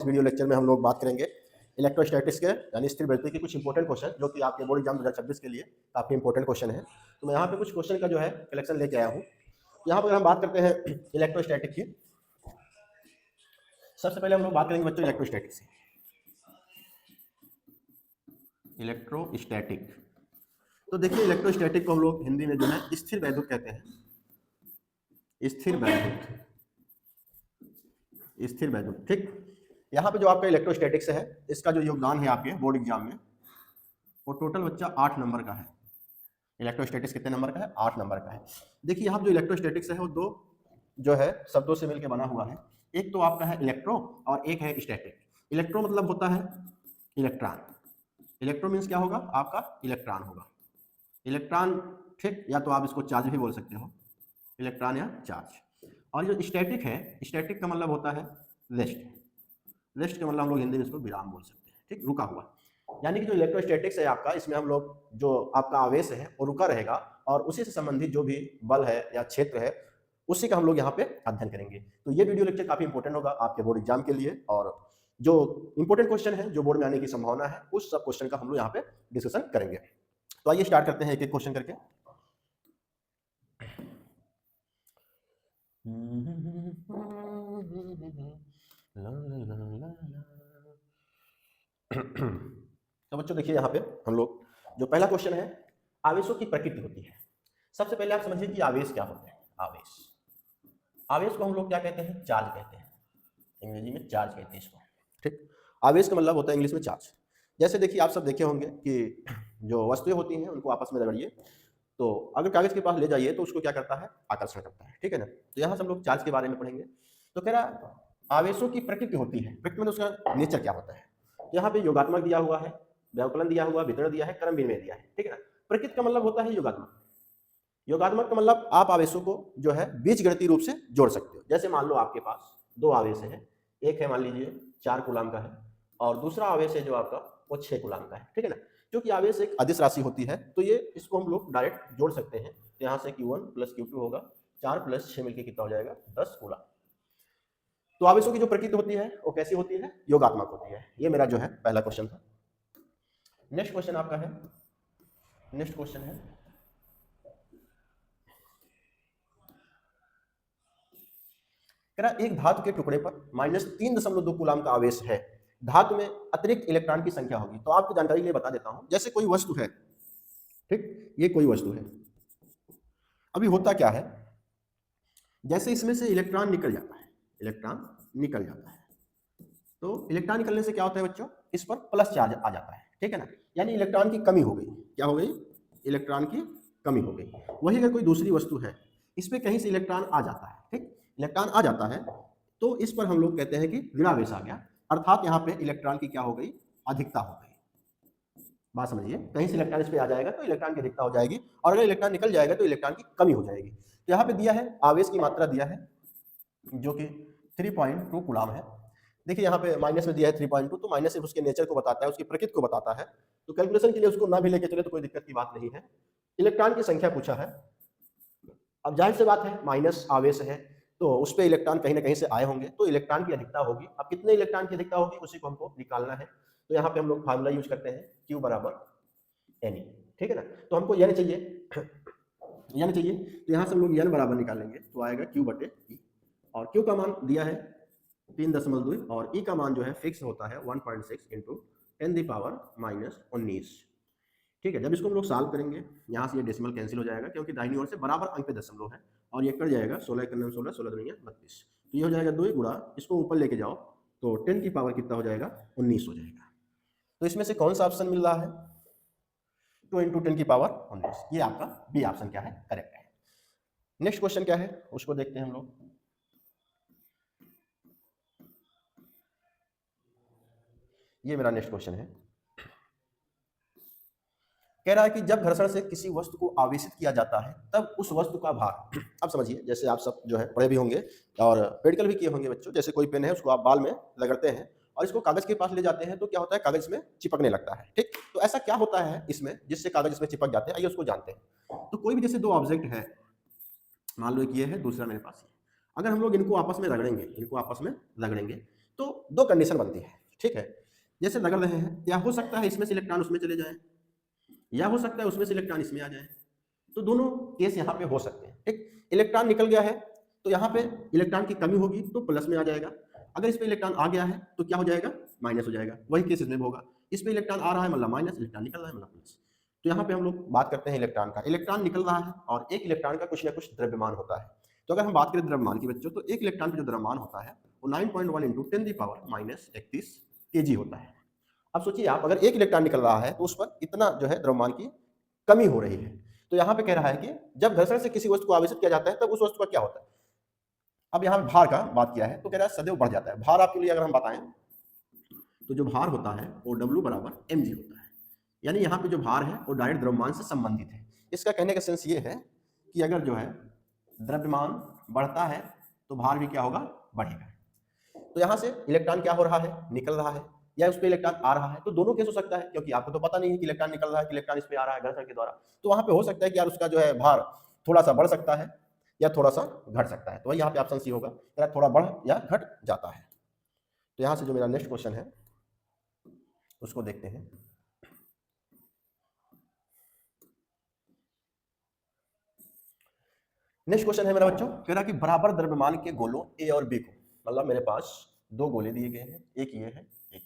इस video lecture में हम लोग बात करेंगे इलेक्ट्रोस्टैटिक्स के यानी स्थिर वैद्युति के कुछ इंपॉर्टेंट क्वेश्चन जो कि आपके बोर्ड एग्जाम 2026 के लिए काफ़ी इंपॉर्टेंट क्वेश्चन है। तो मैं यहाँ पे कुछ क्वेश्चन का जो है कलेक्शन लेके आया हूँ। यहाँ पर हम बात करते हैं इलेक्ट्रोस्टैटिक की। सबसे पहले हम लोग बात करेंगे बच्चों इलेक्ट्रोस्टैटिक से। इलेक्ट्रोस्टैटिक, तो देखिए इलेक्ट्रोस्टैटिक को हम लोग हिंदी में जो है स्थिर वैद्युत कहते हैं। स्थिर वैद्युत, स्थिर वैद्युत, ठीक। यहाँ पे जो आपका इलेक्ट्रोस्टैटिक्स है इसका जो योगदान है आपके बोर्ड एग्जाम में वो टोटल बच्चा 8 नंबर का है। इलेक्ट्रोस्टैटिक्स कितने नंबर का है? 8 नंबर का है। देखिए यहाँ जो इलेक्ट्रोस्टैटिक्स है वो दो जो है शब्दों से मिलकर बना हुआ है। एक तो आपका है इलेक्ट्रो और एक है स्टैटिक। इलेक्ट्रो मतलब होता है इलेक्ट्रॉन। इलेक्ट्रो मीन्स क्या होगा? आपका इलेक्ट्रॉन होगा। इलेक्ट्रॉन, ठीक, या तो आप इसको चार्ज भी बोल सकते हो, इलेक्ट्रॉन या चार्ज। और जो स्टैटिक है, स्टैटिक का मतलब होता है रेस्ट। रेस्ट का मतलब हम लोग हिंदी में इसको विराम बोल सकते हैं, ठीक, रुका हुआ। यानी कि जो इलेक्ट्रोस्टैटिक्स है आपका, इसमें हम लोग जो आपका आवेश है वो रुका रहेगा और उसी से संबंधित जो भी बल है या क्षेत्र है उसी का हम लोग यहाँ पे अध्ययन करेंगे। तो ये वीडियो लेक्चर काफी इंपॉर्टेंट होगा आपके बोर्ड एग्जाम के लिए, और जो इंपॉर्टेंट क्वेश्चन है जो बोर्ड में आने की संभावना है उस सब क्वेश्चन का हम लोग यहाँ पे डिस्कशन करेंगे। तो आइए स्टार्ट करते हैं एक एक क्वेश्चन करके। तो बच्चों देखिए यहाँ पे हम लोग जो पहला क्वेश्चन है, आवेशों की प्रकृति होती है। सबसे पहले आप समझिए कि आवेश क्या होता है। आवेश, आवेश को हम लोग क्या कहते हैं? चार्ज कहते हैं। अंग्रेजी में चार्ज कहते हैं इसको, ठीक। आवेश का मतलब होता है इंग्लिश में चार्ज। जैसे देखिए आप सब देखे होंगे कि जो वस्तुएं होती हैं उनको आपस में रगड़िए तो अगर कागज के पास ले जाइए तो उसको क्या करता है? आकर्षण करता है, ठीक है ना। तो यहाँ से हम लोग चार्ज के बारे में पढ़ेंगे। तो कह रहा आवेशों की प्रकृति होती है। प्रकृति में उसका नेचर क्या होता है? यहाँ पे योगात्मक दिया हुआ है, व्यवकलन दिया हुआ, वितरण दिया है, क्रम विनिमय दिया है, ठीक है ना। प्रकृति का मतलब होता है योगात्मक। योगात्मक का मतलब आप आवेशों को जो है बीजगणितीय रूप से जोड़ सकते हो। जैसे मान लो आपके पास दो आवेश है, एक है मान लीजिए 4 कूलाम का है और दूसरा आवेश है जो आपका वो 6 कूलाम का है, ठीक है ना। क्योंकि आवेश एक अदिश राशि होती है तो ये इसको हम लोग डायरेक्ट जोड़ सकते हैं। तो यहाँ से Q1 प्लस Q2 होगा, 4 प्लस 6 मिलकर कितना हो जाएगा? 10 कूलाम। तो आवेशों की जो प्रकृति होती है वो कैसी होती है? योगात्मक होती है। ये मेरा जो है पहला क्वेश्चन था। नेक्स्ट क्वेश्चन आपका है, नेक्स्ट क्वेश्चन है एक धातु के टुकड़े पर -3.2 कूलाम का आवेश है। धातु में अतिरिक्त इलेक्ट्रॉन की संख्या होगी। तो आपको जानकारी के लिए बता देता हूं, जैसे कोई वस्तु है, ठीक, ये कोई वस्तु है। अभी होता क्या है, जैसे इसमें से इलेक्ट्रॉन निकल जाता है, इलेक्ट्रॉन निकल जाता है, तो इलेक्ट्रॉन निकलने से क्या होता है बच्चों? इस पर प्लस चार्ज आ जाता है, ठीक है ना। यानी इलेक्ट्रॉन की कमी हो गई। क्या हो गई? इलेक्ट्रॉन की कमी हो गई। वही अगर कोई दूसरी वस्तु है, इस पर कहीं से इलेक्ट्रॉन आ जाता है, ठीक, इलेक्ट्रॉन आ जाता है तो इस पर हम लोग कहते हैं कि ऋणावेश आ गया। अर्थात यहाँ पे इलेक्ट्रॉन की क्या हो गई? अधिकता हो गई। बात समझिए, कहीं से इलेक्ट्रॉन इस पे आ जाएगा तो इलेक्ट्रॉन की अधिकता हो जाएगी और अगर इलेक्ट्रॉन निकल जाएगा तो इलेक्ट्रॉन की कमी हो जाएगी। तो यहाँ पे दिया है आवेश की मात्रा दिया है जो कि 3.2 कूलाम है। देखिए यहाँ पे माइनस में दिया है 3.2, तो माइनस सिर्फ उसके नेचर को बताता है, उसकी प्रकृति को बताता है। तो कैलकुलेशन के लिए उसको ना भी लेके चले तो कोई दिक्कत की बात नहीं है। इलेक्ट्रॉन की संख्या पूछा है। अब जाहिर सी बात है माइनस आवेश है तो उस पर इलेक्ट्रॉन कहीं ना कहीं से आए होंगे तो इलेक्ट्रॉन की अधिकता होगी। अब कितने इलेक्ट्रॉन की अधिकता होगी उसी को हमको निकालना है। तो यहाँ पे हम लोग फार्मूला यूज करते हैं Q बराबर NE, ठीक है ना। तो हमको N चाहिए, N चाहिए, तो यहाँ से हम लोग N बराबर निकालेंगे तो आएगा Q बटे E। और Q का मान दिया है 3.2 और E का मान जो है फिक्स होता है 1.6 इंटू 10⁻19, ठीक है। जब इसको हम लोग सॉल्व करेंगे यहाँ से ये डेसिमल कैंसिल हो जाएगा क्योंकि दाहिनी ओर से बराबर अंक पे दशमलव है और ये कट जाएगा 16 × 16, 16 दूनी 32। तो ये हो जाएगा 2 गुणा, इसको ऊपर लेके जाओ तो 10 की पावर कितना हो जाएगा? 19 हो जाएगा। तो इसमें से कौन सा ऑप्शन मिल रहा है? 2 × 10 की पावर 19। ये आपका बी ऑप्शन क्या है? करेक्ट है। नेक्स्ट क्वेश्चन क्या है उसको देखते हैं हम लोग। ये मेरा नेक्स्ट क्वेश्चन है। कह रहा है कि जब घर्षण से किसी वस्तु को आवेशित किया जाता है तब उस वस्तु का भार, अब समझिए, जैसे आप सब जो है पढ़े भी होंगे और प्रैक्टिकल भी किए होंगे बच्चों। जैसे कोई पेन है उसको आप बाल में रगड़ते हैं और इसको कागज के पास ले जाते हैं तो क्या होता है? कागज में चिपकने लगता है, ठीक। तो ऐसा क्या होता है इसमें जिससे कागज इसमें चिपक जाते हैं? आइए उसको जानते हैं। तो कोई भी जैसे दो ऑब्जेक्ट है, मान लो एक ये है, दूसरा मेरे पास है। अगर हम लोग इनको आपस में रगड़ेंगे, इनको आपस में रगड़ेंगे तो दो कंडीशन बनती है, ठीक है। जैसे लग रहे हैं, या हो सकता है इसमें से इलेक्ट्रॉन उसमें चले जाएं, या हो सकता है उसमें से इलेक्ट्रॉन इसमें आ जाए, तो दोनों केस यहाँ पे हो सकते हैं, ठीक। इलेक्ट्रॉन निकल गया है तो यहाँ पे इलेक्ट्रॉन की कमी होगी तो प्लस में आ जाएगा, अगर इस पे इलेक्ट्रॉन आ गया है तो क्या हो जाएगा, माइनस हो जाएगा। वही केस इसमें भी होगा, इस पे इलेक्ट्रॉन आ रहा है मतलब माइनस, इलेक्ट्रॉन निकल रहा है मतलब प्लस। तो यहाँ पे हम लोग बात करते हैं इलेक्ट्रॉन का, इलेक्ट्रॉन निकल रहा है और एक इलेक्ट्रॉन का कुछ ना कुछ द्रव्यमान होता है। तो अगर हम बात करें द्रव्यमान की बच्चों, तो एक इलेक्ट्रॉन का जो द्रव्यमान होता है वो 9.1 इंटू 10⁻31 kg होता है। अब सोचिए आप, अगर एक इलेक्ट्रॉन निकल रहा है तो उस पर इतना जो है द्रव्यमान की कमी हो रही है। तो यहाँ पे कह रहा है कि जब घर्षण से किसी वस्तु को आवेशित किया जाता है तब उस वस्तु का क्या होता है। अब यहाँ भार का बात किया है तो कह रहा है सदैव बढ़ जाता है। भार आपके लिए अगर हम बताएं तो जो भार होता है वो W बराबर mg होता है, यानी यहाँ पे जो भार है वो डायरेक्ट द्रव्यमान से संबंधित है। इसका कहने का सेंस ये है कि अगर जो है द्रव्यमान बढ़ता है तो भार भी क्या होगा, बढ़ेगा। तो यहाँ से इलेक्ट्रॉन क्या हो रहा है, निकल रहा है, या उस पर इलेक्ट्रॉन आ रहा है। तो दोनों केस हो सकता है, क्योंकि आपको तो पता नहीं है कि इलेक्ट्रॉन निकल रहा है कि इलेक्ट्रॉन इस पे आ रहा है घर्षण के द्वारा। तो वहाँ पे हो सकता है कि यार उसका जो है भार थोड़ा सा बढ़ सकता है या थोड़ा सा घट सकता है। तो वही यहाँ पे ऑप्शन सी होगा, यार थोड़ा बढ़ या घट जाता है। तो यहाँ से जो मेरा नेक्स्ट क्वेश्चन है उसको देखते हैं। नेक्स्ट क्वेश्चन है मेरा बच्चों, कह रहा कि बराबर द्रव्यमान के गोलों ए और बी को, मतलब मेरे पास दो गोले दिए गए हैं, एक ये है एक ये है,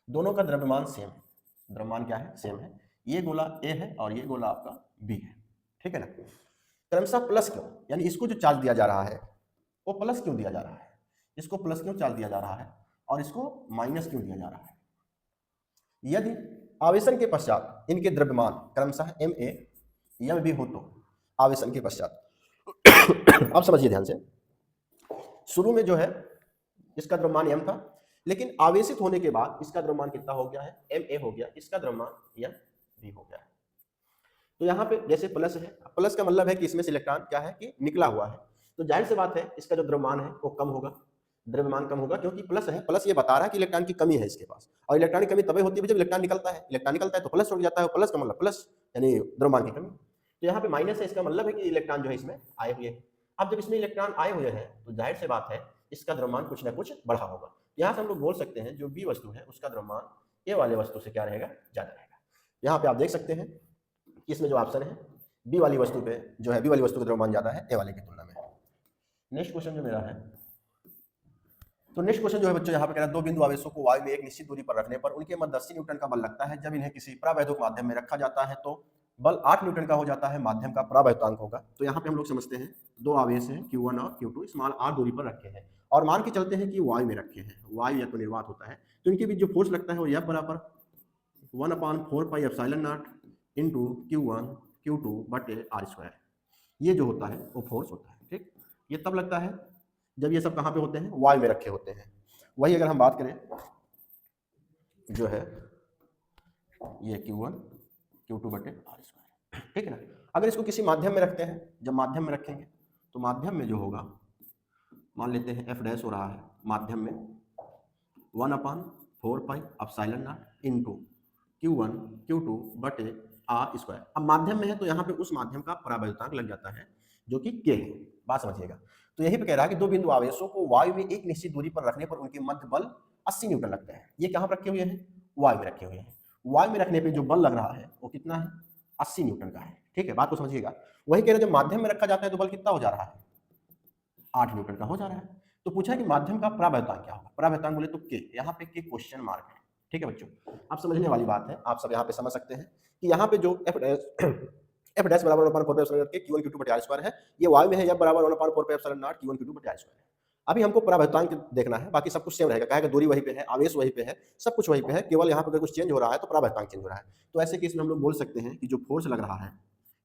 दोनों का द्रव्यमान सेम है, द्रव्यमान क्या है, सेम है। ये गोला ए है और ये गोला आपका बी है, ठीक है ना। क्रमशः प्लस क्यों, यानी इसको जो चार्ज दिया जा रहा है वो प्लस क्यों दिया जा रहा है, इसको प्लस क्यों चार्ज दिया जा रहा है और इसको माइनस क्यों दिया जा रहा है। यदि आवेशन के पश्चात इनके द्रव्यमान क्रमशः Ma Mb हो तो आवेशन के पश्चात आप समझिए ध्यान से, शुरू में जो है इसका द्रव्यमान m था, लेकिन आवेशित होने के बाद इसका द्रव्यमान कितना हो गया है, Ma हो गया, इसका द्रव्यमान Mb हो गया है। तो यहाँ पे जैसे प्लस है, प्लस का मतलब है कि इसमें से इलेक्ट्रॉन क्या है कि निकला हुआ है, तो जाहिर सी बात है इसका जो द्रव्यमान है वो कम होगा, द्रव्यमान कम होगा, क्योंकि प्लस है। प्लस ये बता रहा है कि इलेक्ट्रॉन की कमी है इसके पास, और इलेक्ट्रॉन की कमी तभी होती है जब इलेक्ट्रॉन निकलता है, इलेक्ट्रॉन निकलता है तो प्लस हो जाता है, प्लस का मतलब प्लस यानी द्रव्यमान की कमी। तो यहाँ पे माइनस है, इसका मतलब है कि इलेक्ट्रॉन जो है इसमें आए हुए हैं। अब जब इसमें इलेक्ट्रॉन आए हुए हैं तो जाहिर सी बात है इसका द्रव्यमान कुछ ना कुछ बढ़ा होगा। यहाँ से हम लोग बोल सकते हैं जो बी वस्तु है उसका द्रव्यमान ए वाले वस्तु से क्या रहेगा, ज्यादा रहेगा। यहाँ पे आप देख सकते हैं कि इसमें जो ऑप्शन है बी वाली वस्तु पे जो है, बी वाली वस्तु का द्रव्यमान ज्यादा है ए वाले की तुलना में। नेक्स्ट क्वेश्चन जो मेरा है, तो नेक्स्ट क्वेश्चन जो है बच्चों यहाँ पे कह रहा है, दो बिंदु आवेशों को वायु में एक निश्चित दूरी पर रखने पर उनके मध्य 80 न्यूटन का बल लगता है। जब इन्हें किसी परावैद्युत माध्यम में रखा जाता है तो बल 8 न्यूटन का हो जाता है, माध्यम का परावैद्युतांक होगा। तो यहाँ पे हम लोग समझते हैं दो आवेश हैं Q1 और Q2 स्मॉल r दूरी पर रखे हैं और मान के चलते हैं कि वायु में रखे हैं, वायु या तो निर्वात होता है, तो इनके बीच जो फोर्स लगता है वो F बराबर 1/4πε0 इंटू Q1 Q2 बटे r², ये जो होता है वो फोर्स होता है, ठीक। ये तब लगता है जब ये सब कहाँ पे होते हैं, वायु में रखे होते हैं। वही अगर हम बात करें जो है ये Q1 Q2 बटे r², ठीक है ना। अगर इसको किसी माध्यम में रखते हैं, जब माध्यम में रखेंगे तो माध्यम में जो होगा, मान लेते हैं F डैश हो रहा है माध्यम में 1/4πε0 इंटू Q1 Q2 बटे r²। अब माध्यम में है तो यहाँ पे उस माध्यम का परावैद्युतांक लग जाता है जो कि K है, बात समझिएगा। तो यही पे कह रहा है कि दो बिंदु आवेशों को वायु में एक निश्चित दूरी पर रखने पर उनके मध्य बल 80 न्यूटन लगते हैं। ये कहाँ पर रखे हुए हैं, वायु में रखे हुए हैं। वायु में रखने पे जो बल लग रहा है वो कितना है, 80 न्यूटन का है, ठीक है, बात को समझिएगा। वही कह रहे हैं जब माध्यम में रखा जाता है तो बल कितना हो जा रहा है, 8 न्यूटन का हो जा रहा है। तो पूछा कि माध्यम का परावैद्युतांक क्या होगा, परावैद्युतांक बोले तो K, यहाँ पे K क्वेश्चन मार्क है, ठीक है बच्चों। आप समझने वाली बात है, आप सब यहाँ पे समझ सकते हैं कि यहाँ पे जो F डैश बराबर 1/4πε0 के Q1 Q2 बटे r² है, ये वायु में है, F बराबर 1/4πε0 Q1 Q2 बटे r²। अभी हमको परावैद्युतांक देखना है, बाकी सब कुछ सेम रहेगा, कहेगा दूरी वही पे है, आवेश वही पे है, सब कुछ वही पे है, केवल यहाँ पे अगर कुछ चेंज हो रहा है तो परावैद्युतांक चेंज हो रहा है। तो ऐसे केस में हम लोग बोल सकते हैं कि जो फोर्स लग रहा है,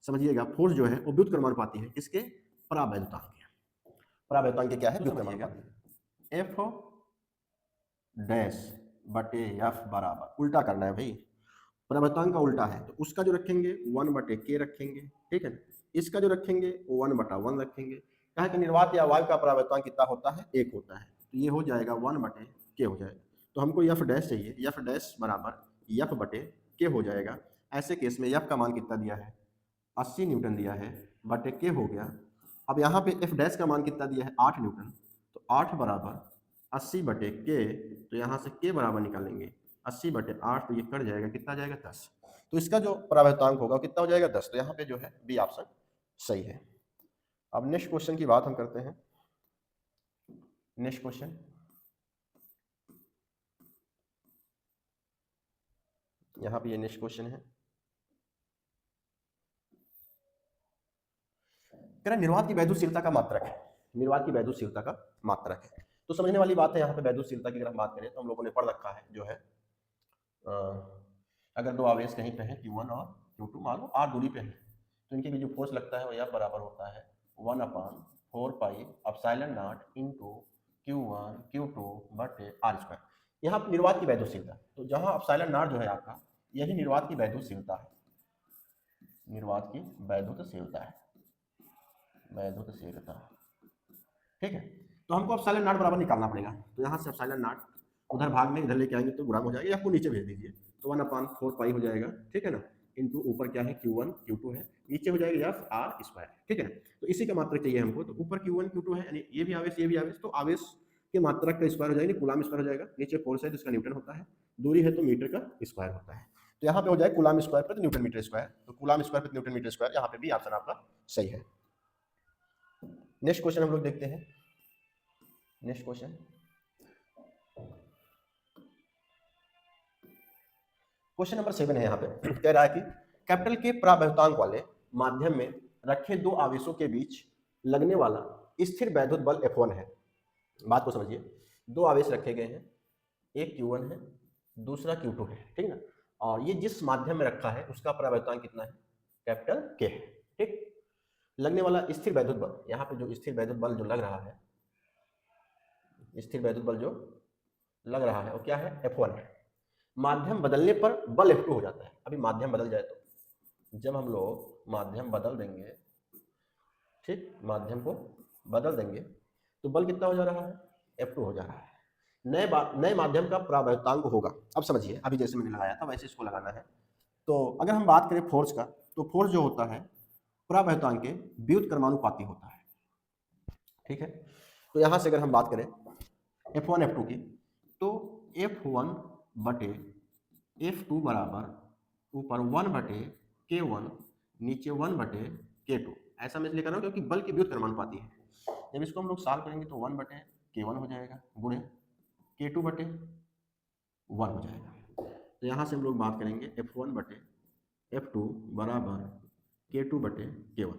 समझिएगा, फोर्स जो है वो व्युत्क्रमानुपाती है किसके, परावैद्युतांक के। परावैद्युतांक के क्या है, व्युत्क्रमानुपाती। F डैश बटे F बराबर, उल्टा करना है भाई, परावैद्युतांक का उल्टा है तो उसका जो रखेंगे 1/K रखेंगे, ठीक है। इसका जो रखेंगे वो 1/1 रखेंगे। कहे कि निर्वात या वायु का परावैद्युतांक कितना होता है, 1 होता है, तो ये हो जाएगा 1/K हो जाएगा। तो हमको F डैश चाहिए, F डैश बराबर F/K हो जाएगा। ऐसे केस में F का मान कितना दिया है, 80 न्यूटन दिया है, बटे K हो गया। अब यहाँ पे F डैश का मान कितना दिया है, 8 न्यूटन, तो 8 बराबर 80/k, तो यहाँ से k बराबर निकालेंगे 80/8, तो ये कट जाएगा, कितना जाएगा 10। तो इसका जो परावर्तांक होगा कितना हो जाएगा 10। तो यहाँ पे जो है बी ऑप्शन सही है। अब नेक्स्ट क्वेश्चन की बात हम करते हैं। नेक्स्ट क्वेश्चन, यहाँ पे ये नेक्स्ट क्वेश्चन है, कह रहा निर्वात की वैद्युतशीलता का मात्रक है। निर्वात की वैद्युतशीलता का मात्रक है, तो समझने वाली बात है। यहाँ पे वैद्युतशीलता की अगर हम बात करें तो हम लोगों ने पढ़ रखा है जो है अगर दो आवेश कहीं पे है Q1 और Q2, मान लो r दूरी पे है, तो इनके बीच जो फोर्स लगता है वो F बराबर होता है 1/4πε0 इंटू Q1 Q2 बटे r²। यहाँ निर्वात की वैद्युतशीलता, तो जहाँ ε0 जो है आपका, यही निर्वात की वैद्युतशीलता है। निर्वात की वैद्युतशीलता है, वैद्युतशीलता, ठीक है। तो हमको ε0 बराबर निकालना पड़ेगा। तो यहाँ से ε0 उधर भाग में इधर लेके आएंगे तो गुणा हो जाएगा, आपको नीचे भेज दीजिए, तो 1/4π हो जाएगा, ठीक है ना, इंटू ऊपर क्या है Q1 Q2 है, नीचे हो जाएगा r², ठीक है ना। तो इसी का मात्रक चाहिए हमको, तो ऊपर Q1 Q2 है, यानी ये भी आवेश ये भी आवेश, तो आवेश के मात्रक का स्क्वायर हो जाएगा, कूलाम स्क्वायर हो जाएगा। नीचे फोर्स है तो इसका न्यूटन होता है, दूरी है तो मीटर का स्क्वायर होता है, तो यहाँ पे हो जाएगा कूलाम स्क्वायर प्रति न्यूटन मीटर स्क्वायर। तो कूलाम स्क्वायर प्रति न्यूटन मीटर स्क्वायर, यहाँ पे भी ऑप्शन आपका सही है। नेक्स्ट क्वेश्चन हम लोग देखते हैं। नेक्स्ट क्वेश्चन, क्वेश्चन नंबर 7 है। यहाँ पे कह रहा है कि कैपिटल के परावैद्युतांक वाले माध्यम में रखे दो आवेशों के बीच लगने वाला स्थिर वैद्युत बल F1 है। बात को समझिए, दो आवेश रखे गए हैं, एक Q1 है, दूसरा Q2 है, ठीक है ना, और ये जिस माध्यम में रखा है उसका परावैद्युतांक कितना है, कैपिटल K है, ठीक। लगने वाला स्थिर वैद्युत बल, यहाँ पे जो स्थिर वैद्युत बल जो लग रहा है, स्थिर वैद्युत बल जो लग रहा है वो क्या है, F1 है। माध्यम बदलने पर बल F2 हो जाता है। अभी माध्यम बदल जाए तो, जब हम लोग माध्यम बदल देंगे, ठीक, माध्यम को बदल देंगे तो बल कितना हो जा रहा है, F2 हो जा रहा है। नए माध्यम का परावैद्युतांक होगा। अब समझिए, अभी जैसे मैंने लगाया था वैसे इसको लगाना है। तो अगर हम बात करें फोर्स का, तो फोर्स जो होता है परावैद्युतांक के व्युत्क्रमानुपाती होता है, ठीक है। तो यहाँ से अगर हम बात करें F1 F2 की, तो F1 बटे F2 बराबर ऊपर 1/K1 नीचे 1/K2, ऐसा मैं इसलिए कर रहा हूँ क्योंकि बल के व्युत्क्रमानुपाती है। जब इसको हम लोग सॉल्व करेंगे तो 1/K1 हो जाएगा गुणे K2/1 हो जाएगा। तो यहाँ से हम लोग बात करेंगे F1/F2 बराबर K2/K1।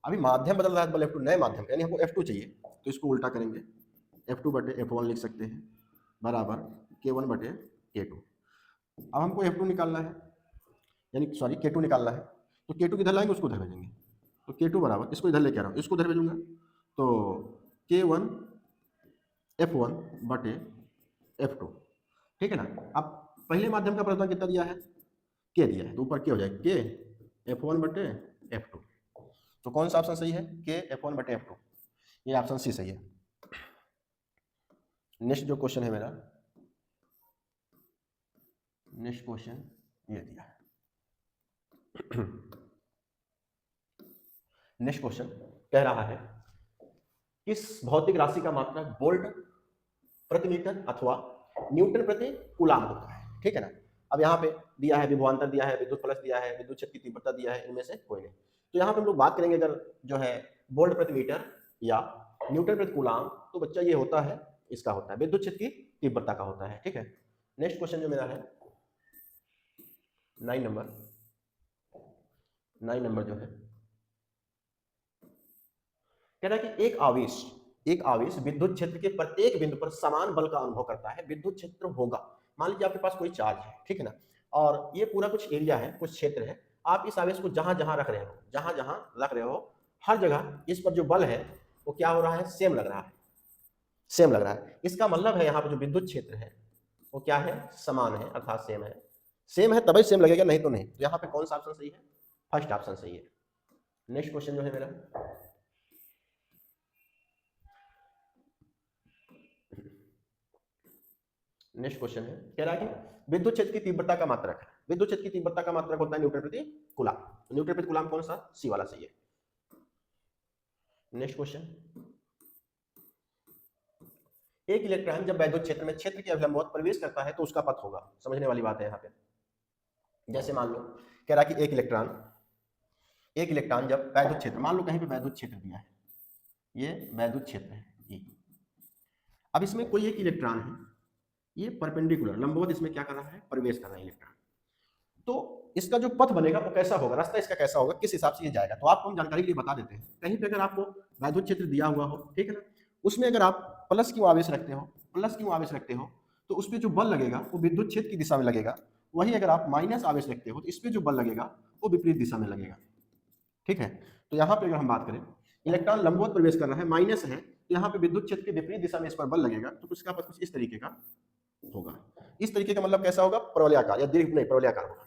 अभी माध्यम बदल रहा है, बल F2, नए माध्यम यानी हमको F2 चाहिए, तो इसको उल्टा करेंगे, F2/F1 लिख सकते हैं बराबर K1/K2। अब हमको F2 निकालना है, यानी सॉरी K2 निकालना है, तो K2 किधर लाएंगे, उसको उधर भेजेंगे। तो K2 बराबर, इसको इधर लेके आ रहा हूँ, इसको उधर भेजूंगा, तो K1 F1/F2, ठीक है ना। अब पहले माध्यम का परिवर्तन कितना दिया है, K दिया है, तो ऊपर K हो जाएगा K F1/F2। तो कौन सा ऑप्शन सही है, K F1/F2, ये ऑप्शन सी सही है। नेक्स्ट जो क्वेश्चन है मेरा, नेक्स्ट क्वेश्चन ये दिया है। नेक्स्ट क्वेश्चन कह रहा है किस भौतिक राशि का मात्रक वोल्ट प्रति मीटर अथवा न्यूटन प्रति कूलाम होता है, ठीक है ना। अब यहाँ पे दिया है विभवांतर दिया है, विद्युत प्लस दिया है, विद्युत क्षेत्र की तीव्रता दिया है, इनमें से कोई नहीं। तो यहाँ पे हम लोग बात करेंगे अगर जो है वोल्ट प्रति मीटर या न्यूटन प्रति कूलाम, तो बच्चा ये होता है, इसका होता है विद्युत क्षेत्र की तीव्रता का होता है, ठीक है। नेक्स्ट क्वेश्चन जो मेरा है 9 नंबर जो है, कह रहा है कि एक आवेश विद्युत क्षेत्र के प्रत्येक बिंदु पर समान बल का अनुभव करता है। विद्युत क्षेत्र होगा, मान लीजिए आपके पास कोई चार्ज है, ठीक है ना, और ये पूरा कुछ एरिया है, कुछ क्षेत्र है, आप इस आवेश को जहां जहां रख रहे हो, हर जगह इस पर जो बल है वो क्या हो रहा है, सेम लग रहा है। इसका मतलब है यहाँ पर जो विद्युत क्षेत्र है वो क्या है, समान है, अर्थात सेम है तभी सेम लगेगा, नहीं तो नहीं। तो यहाँ पे कौन सा ऑप्शन सही है, फर्स्ट ऑप्शन सही है। नेक्स्ट क्वेश्चन जो है मेरा, नेक्स्ट क्वेश्चन है, कह रहा है कि विद्युत क्षेत्र की तीव्रता का मात्रक है। विद्युत क्षेत्र की तीव्रता का मात्रक होता है न्यूटन प्रति कूलाम। तो न्यूटन प्रति कूलाम कौन सा, सी वाला सही है। नेक्स्ट क्वेश्चन, एक इलेक्ट्रॉन जब वैद्युत क्षेत्र में क्षेत्र के अभिलंबवत प्रवेश करता है तो उसका पथ होगा, समझने वाली बात है यहाँ पे। जैसे मान लो कह रहा कि एक इलेक्ट्रॉन जब वैद्युत क्षेत्र, मान लो कहीं पे वैद्युत क्षेत्र दिया है, ये वैद्युत क्षेत्र है ये। अब इसमें कोई एक इलेक्ट्रॉन है, ये परपेंडिकुलर लंबवत इसमें क्या कर रहा है, प्रवेश कर रहा है इलेक्ट्रॉन। तो इसका जो पथ बनेगा वो कैसा होगा, रास्ता इसका कैसा होगा, किस हिसाब से ये जाएगा, तो आपको हम जानकारी के लिए बता देते हैं। कहीं पे अगर आपको वैद्युत क्षेत्र दिया हुआ हो, ठीक है ना, उसमें अगर आप प्लस क्यों आवेश रखते हो तो उस पर जो बल लगेगा वो विद्युत क्षेत्र की दिशा में लगेगा। वही अगर आप माइनस आवेश रखते हो तो इस पर जो बल लगेगा वो विपरीत दिशा में लगेगा, ठीक है। तो यहाँ पे अगर हम बात करें, इलेक्ट्रॉन लंबवत प्रवेश कर रहा है, माइनस है, तो यहाँ पे विद्युत क्षेत्र के विपरीत दिशा में इस पर बल लगेगा, तो उसका पथ कुछ इस तरीके का होगा। इस तरीके का मतलब कैसा होगा, परवलयाकार या दीर्घ नहीं परवलयाकार होगा।